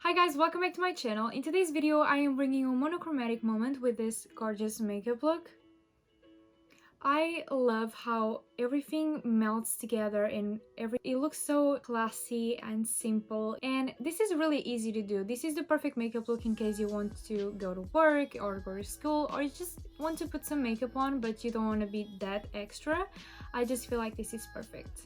Hi guys, welcome back to my channel. In today's video, I am bringing you a monochromatic moment with this gorgeous makeup look. I love how everything melts together and it looks so classy and simple, and this is really easy to do. This is the perfect makeup look in case you want to go to work or go to school, or you just want to put some makeup on but you don't want to be that extra. I just feel like this is perfect.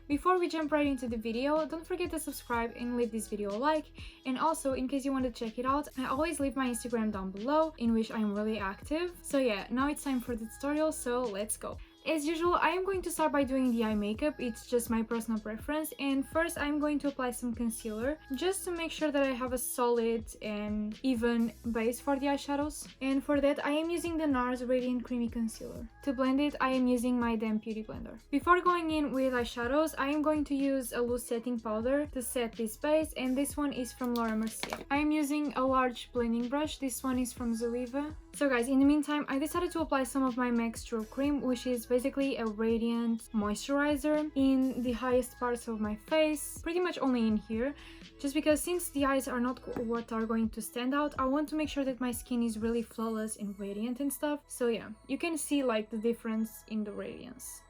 Before we jump right into the video, don't forget to subscribe and leave this video a like, and also in case you want to check it out, I always leave my Instagram down below, in which I'm really active. So yeah, now it's time for the tutorial, so let's go. As usual, I am going to start by doing the eye makeup. It's just my personal preference, and first I'm going to apply some concealer just to make sure that I have a solid and even base for the eyeshadows. And for that I am using the NARS Radiant Creamy Concealer. To blend it, I am using my damp beauty blender. Before going in with eyeshadows, I am going to use a loose setting powder to set this base, and this one is from Mercier. I am using a large blending brush. This one is from Zoeva. So guys, in the meantime, I decided to apply some of my MAC Strobe Cream, which is basically a radiant moisturizer in the highest parts of my face, pretty much only in here, just because since the eyes are not what are going to stand out, I want to make sure that my skin is really flawless and radiant and stuff. So yeah, you can see like the difference in the radiance.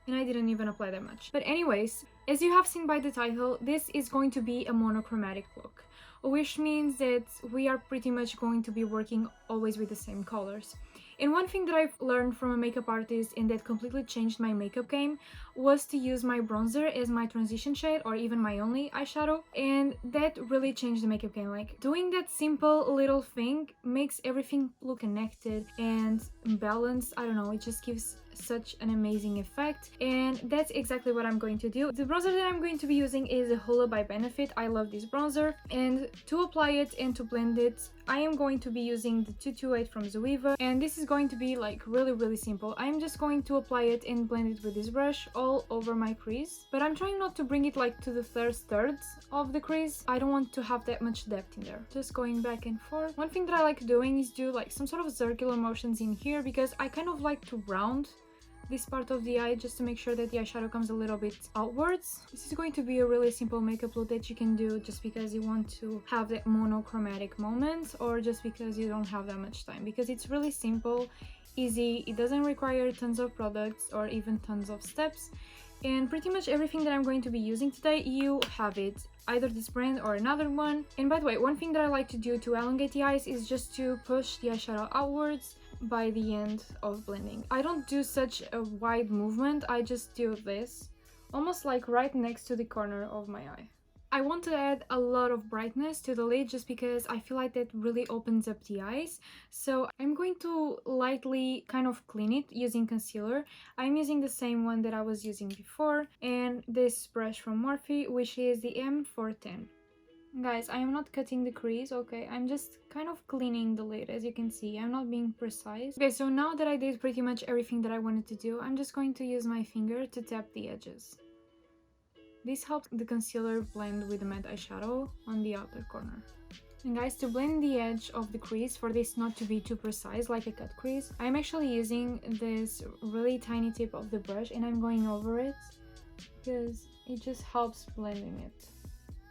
And I didn't even apply that much. But anyways, as you have seen by the title, this is going to be a monochromatic look, which means that we are pretty much going to be working always with the same colors. And one thing that I've learned from a makeup artist and that completely changed my makeup game was to use my bronzer as my transition shade or even my only eyeshadow, and that really changed the makeup game. Like, doing that simple little thing makes everything look connected and balanced. I don't know, it just gives such an amazing effect, and that's exactly what I'm going to do. The bronzer that I'm going to be using is a Hoola by Benefit. I love this bronzer, and to apply it and to blend it, I am going to be using the 228 from Zoeva, and this is going to be like really simple. I'm just going to apply it and blend it with this brush all over my crease, but I'm trying not to bring it like to the first thirds of the crease. I don't want to have that much depth in there. Just going back and forth. One thing that I like doing is do like some sort of circular motions in here, because I kind of like to round this part of the eye just to make sure that the eyeshadow comes a little bit outwards. This is going to be a really simple makeup look that you can do just because you want to have that monochromatic moment, or just because you don't have that much time, because it's really simple, easy, it doesn't require tons of products or even tons of steps, and pretty much everything that I'm going to be using today, you have it, either this brand or another one. And by the way, one thing that I like to do to elongate the eyes is just to push the eyeshadow outwards by the end of blending. I don't do such a wide movement, I just do this, almost like right next to the corner of my eye. I want to add a lot of brightness to the lid just because I feel like that really opens up the eyes. So I'm going to lightly kind of clean it using concealer. I'm using the same one that I was using before, and this brush from Morphe, which is the M410. Guys, I am not cutting the crease, okay? I'm just kind of cleaning the lid, as you can see. I'm not being precise. Okay, so now that I did pretty much everything that I wanted to do, I'm just going to use my finger to tap the edges. This helps the concealer blend with the matte eyeshadow on the outer corner. And guys, to blend the edge of the crease, for this not to be too precise like a cut crease, I'm actually using this really tiny tip of the brush, and I'm going over it because it just helps blending it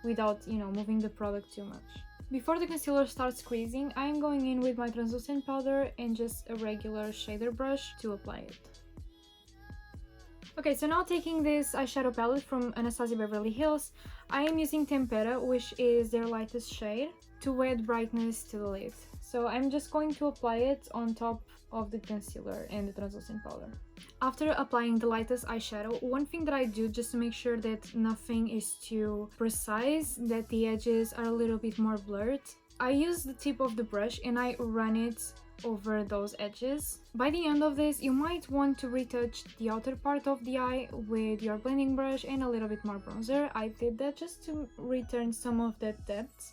without, you know, moving the product too much. Before the concealer starts creasing, I am going in with my translucent powder and just a regular shader brush to apply it. Okay, so now taking this eyeshadow palette from ANASTASIA Beverly Hills, I am using Tempera, which is their lightest shade, to add brightness to the lid. So I'm just going to apply it on top of the concealer and the translucent powder. After applying the lightest eyeshadow, one thing that I do just to make sure that nothing is too precise, that the edges are a little bit more blurred, I use the tip of the brush and I run it over those edges. By the end of this, you might want to retouch the outer part of the eye with your blending brush and a little bit more bronzer. I did that just to return some of that depth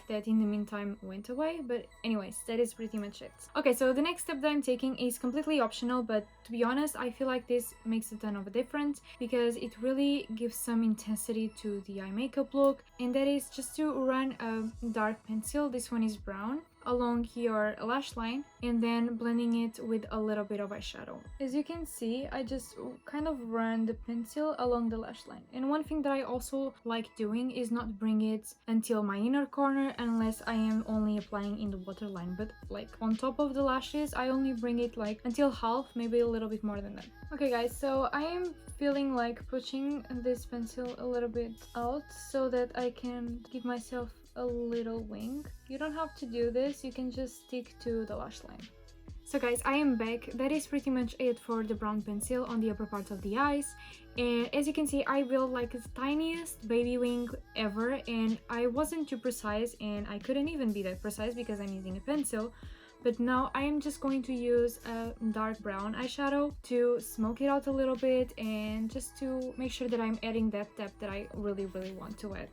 that in the meantime went away, but anyways, that is pretty much it. Okay, so the next step that I'm taking is completely optional, but to be honest, I feel like this makes a ton of a difference because it really gives some intensity to the eye makeup look, and that is just to run a dark pencil. This one is brown, along your lash line and then blending it with a little bit of eyeshadow. As you can see, I just kind of run the pencil along the lash line. And one thing that I also like doing is not bring it until my inner corner unless I am only applying in the waterline, but like on top of the lashes I only bring it like until half, maybe a little bit more than that. Okay guys, so I am feeling like pushing this pencil a little bit out so that I can give myself a little wing. You don't have to do this, you can just stick to the lash line. So guys, I am back. That is pretty much it for the brown pencil on the upper part of the eyes. And as you can see, I built like the tiniest baby wing ever, and I wasn't too precise, and I couldn't even be that precise because I'm using a pencil. But now I am just going to use a dark brown eyeshadow to smoke it out a little bit and just to make sure that I'm adding that depth that I really want to add.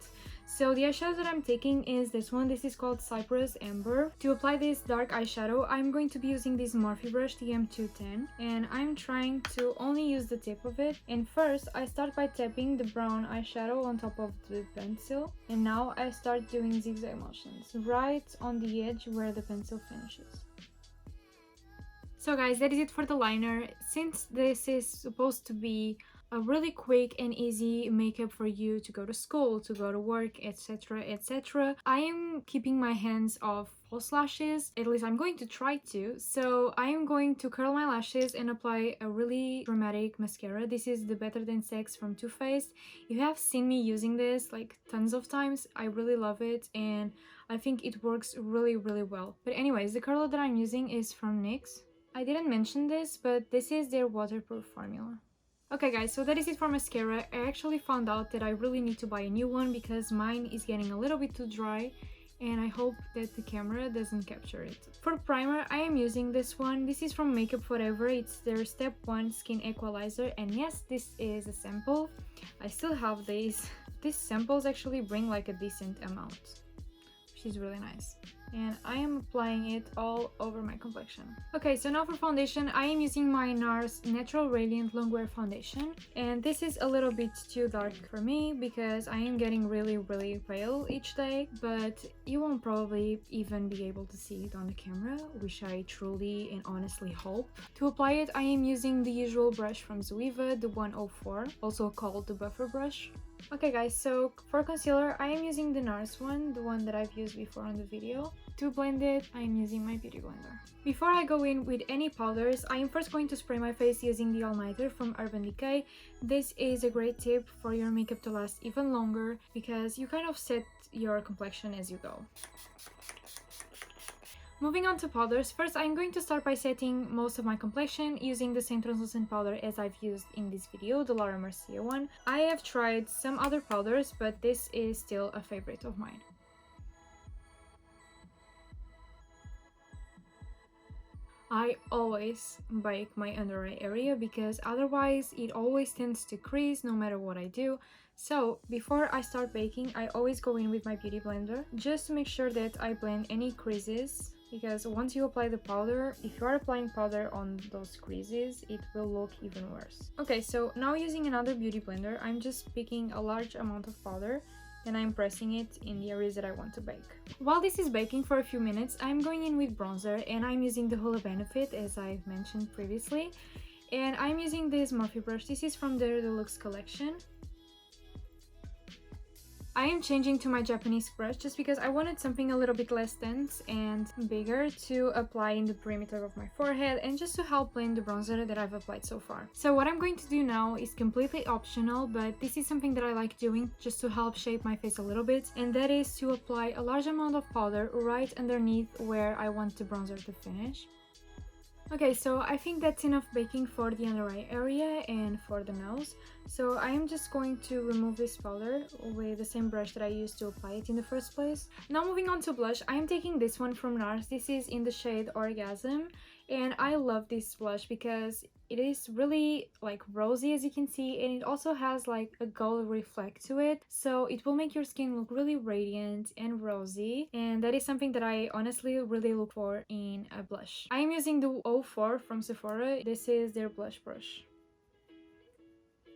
So the eyeshadow that I'm taking is this one. This is called Cypress Amber. To apply this dark eyeshadow, I'm going to be using this Morphe brush, the M210, and I'm trying to only use the tip of it. And first, I start by tapping the brown eyeshadow on top of the pencil, and now I start doing zigzag motions right on the edge where the pencil finishes. So guys, that is it for the liner. Since this is supposed to be a really quick and easy makeup for you to go to school, to go to work, etc, etc, I am keeping my hands off false lashes. At least I'm going to try to. So I am going to curl my lashes and apply a really dramatic mascara. This is the Better Than Sex from Too Faced. You have seen me using this like tons of times. I really love it and I think it works really well. But anyways, the color that I'm using is from NYX. I didn't mention this, but this is their waterproof formula. Okay guys, so that is it for mascara. I actually found out that I really need to buy a new one because mine is getting a little bit too dry and I hope that the camera doesn't capture it. For primer, I am using this one. This is from Makeup Forever. It's their Step 1 Skin Equalizer, and yes, this is a sample. I still have these. These samples actually bring like a decent amount, which is really nice. And I am applying it all over my complexion. Okay, so now for foundation, I am using my NARS Natural Radiant Longwear foundation. And this is a little bit too dark for me because I am getting really pale each day. But you won't probably even be able to see it on the camera, which I truly and honestly hope. To apply it, I am using the usual brush from Zoeva, the 104, also called the Buffer brush. Okay guys, so for concealer, I am using the NARS one, the one that I've used before on the video. To blend it, I am using my beauty blender. Before I go in with any powders, I am first going to spray my face using the All Nighter from Urban Decay. This is a great tip for your makeup to last even longer because you kind of set your complexion as you go. Moving on to powders, first I'm going to start by setting most of my complexion using the same translucent powder as I've used in this video, the Laura Mercier one. I have tried some other powders, but this is still a favorite of mine. I always bake my under eye area because otherwise it always tends to crease no matter what I do. So before I start baking, I always go in with my beauty blender just to make sure that I blend any creases, because once you apply the powder, if you are applying powder on those creases, it will look even worse. Okay, so now using another beauty blender, I'm just picking a large amount of powder and I'm pressing it in the areas that I want to bake. While this is baking for a few minutes, I'm going in with bronzer and I'm using the Hoola Benefit as I've mentioned previously. And I'm using this Morphe brush. This is from their Deluxe collection. I am changing to my Japanese brush just because I wanted something a little bit less dense and bigger to apply in the perimeter of my forehead and just to help blend the bronzer that I've applied so far. So what I'm going to do now is completely optional, but this is something that I like doing just to help shape my face a little bit, and that is to apply a large amount of powder right underneath where I want the bronzer to finish. Okay, so I think that's enough baking for the under eye area and for the nose. So I am just going to remove this powder with the same brush that I used to apply it in the first place. Now moving on to blush, I am taking this one from NARS. This is in the shade Orgasm, and I love this blush because it is really like rosy, as you can see, and it also has like a gold reflect to it, so it will make your skin look really radiant and rosy, and that is something that I honestly really look for in a blush. I am using the 04 from Sephora. This is their blush brush.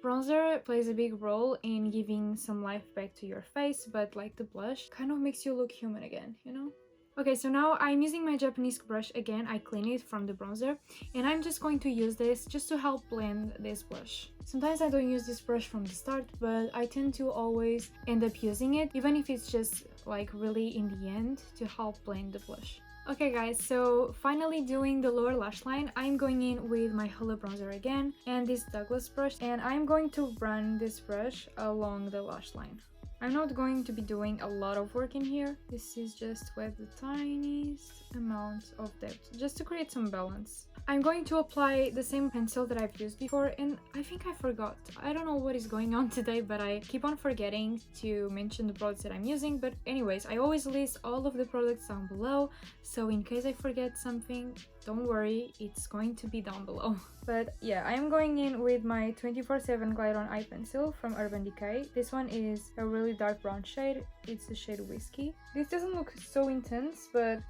Bronzer plays a big role in giving some life back to your face, but like the blush kind of makes you look human again, you know? Okay, so now I'm using my Japanese brush again. I clean it from the bronzer, and I'm just going to use this just to help blend this blush. Sometimes I don't use this brush from the start, but I tend to always end up using it, even if it's just like really in the end, to help blend the blush. Okay guys, so finally doing the lower lash line, I'm going in with my Hoola bronzer again and this Douglas brush, and I'm going to run this brush along the lash line. I'm not going to be doing a lot of work in here. This is just with the tiniest amount of depth, just to create some balance. I'm going to apply the same pencil that I've used before, and I think I forgot. I don't know what is going on today, but I keep on forgetting to mention the products that I'm using. But anyways, I always list all of the products down below, so in case I forget something, don't worry, it's going to be down below. But yeah, I'm going in with my 24/7 Glide On Eye Pencil from Urban Decay. This one is a really dark brown shade. It's the shade Whiskey. This doesn't look so intense, but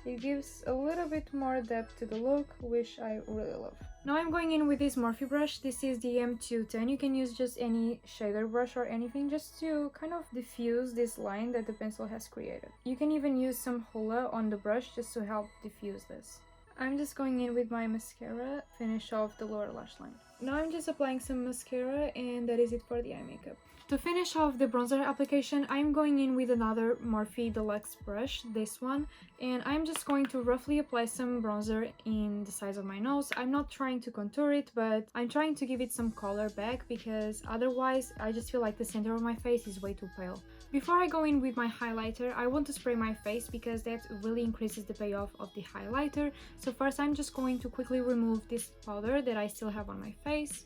it gives a little bit more depth to the look, which I really love. Now I'm going in with this Morphe brush. This is the M210. You can use just any shader brush or anything just to kind of diffuse this line that the pencil has created. You can even use some Hoola on the brush just to help diffuse this. I'm just going in with my mascara, finish off the lower lash line. Now I'm just applying some mascara, and that is it for the eye makeup. To finish off the bronzer application, I'm going in with another Morphe Deluxe brush, this one, and I'm just going to roughly apply some bronzer in the sides of my nose. I'm not trying to contour it, but I'm trying to give it some color back, because otherwise I just feel like the center of my face is way too pale. Before I go in with my highlighter, I want to spray my face because that really increases the payoff of the highlighter. So first I'm just going to quickly remove this powder that I still have on my face.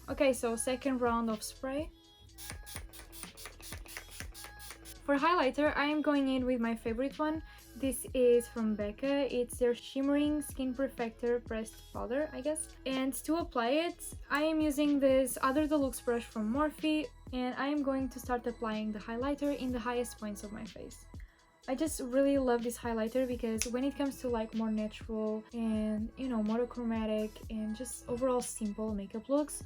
Okay, so second round of spray. For highlighter, I am going in with my favorite one. This is from Becca. It's their Shimmering Skin Perfector Pressed Powder, I guess. And to apply it, I am using this other deluxe brush from Morphe, and I am going to start applying the highlighter in the highest points of my face. I just really love this highlighter because when it comes to like more natural and, you know, monochromatic and just overall simple makeup looks,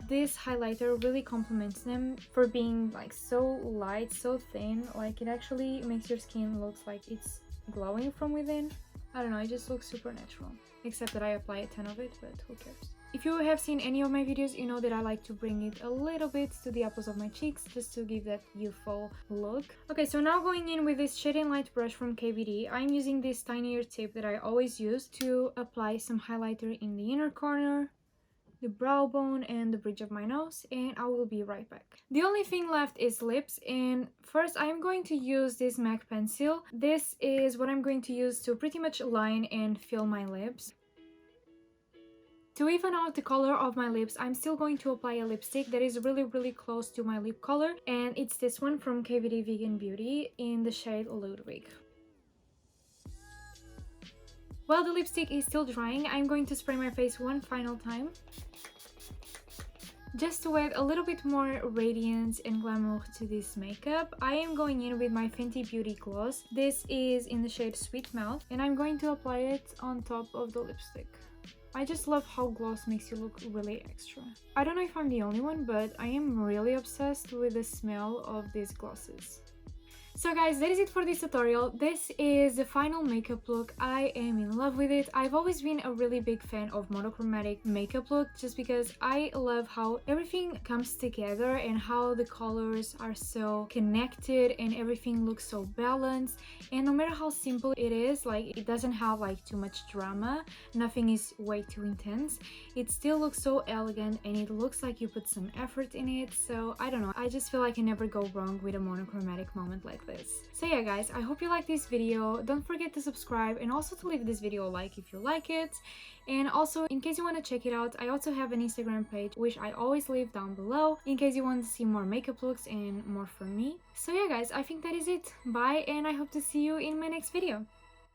this highlighter really complements them for being like so light, so thin. Like it actually makes your skin looks like it's glowing from within. I don't know, it just looks super natural. Except that I apply a ton of it, but who cares. If you have seen any of my videos, you know that I like to bring it a little bit to the apples of my cheeks just to give that youthful look. Okay, so now going in with this Shade and Light brush from KVD, I'm using this tinier tip that I always use to apply some highlighter in the inner corner, the brow bone, and the bridge of my nose, and I will be right back. The only thing left is lips, and first I'm going to use this MAC pencil. This is what I'm going to use to pretty much line and fill my lips. To even out the color of my lips, I'm still going to apply a lipstick that is really close to my lip color, and it's this one from KVD Vegan Beauty in the shade Ludwig. While the lipstick is still drying, I'm going to spray my face one final time, just to add a little bit more radiance and glamour to this makeup. I am going in with my Fenty Beauty gloss. This is in the shade Sweet Mouth, and I'm going to apply it on top of the lipstick. I just love how gloss makes you look really extra. I don't know if I'm the only one, but I am really obsessed with the smell of these glosses. So guys, that is it for this tutorial. This is the final makeup look. I am in love with it. I've always been a really big fan of monochromatic makeup look just because I love how everything comes together and how the colors are so connected and everything looks so balanced. And no matter how simple it is, like it doesn't have like too much drama, nothing is way too intense, it still looks so elegant and it looks like you put some effort in it. So I don't know, I just feel like I never go wrong with a monochromatic moment like this. So yeah guys, I hope you like this video. Don't forget to subscribe and also to leave this video a like if you like it. And also, in case you want to check it out, I also have an Instagram page which I always leave down below in case you want to see more makeup looks and more from me. So yeah guys, I think that is it. Bye, and I hope to see you in my next video.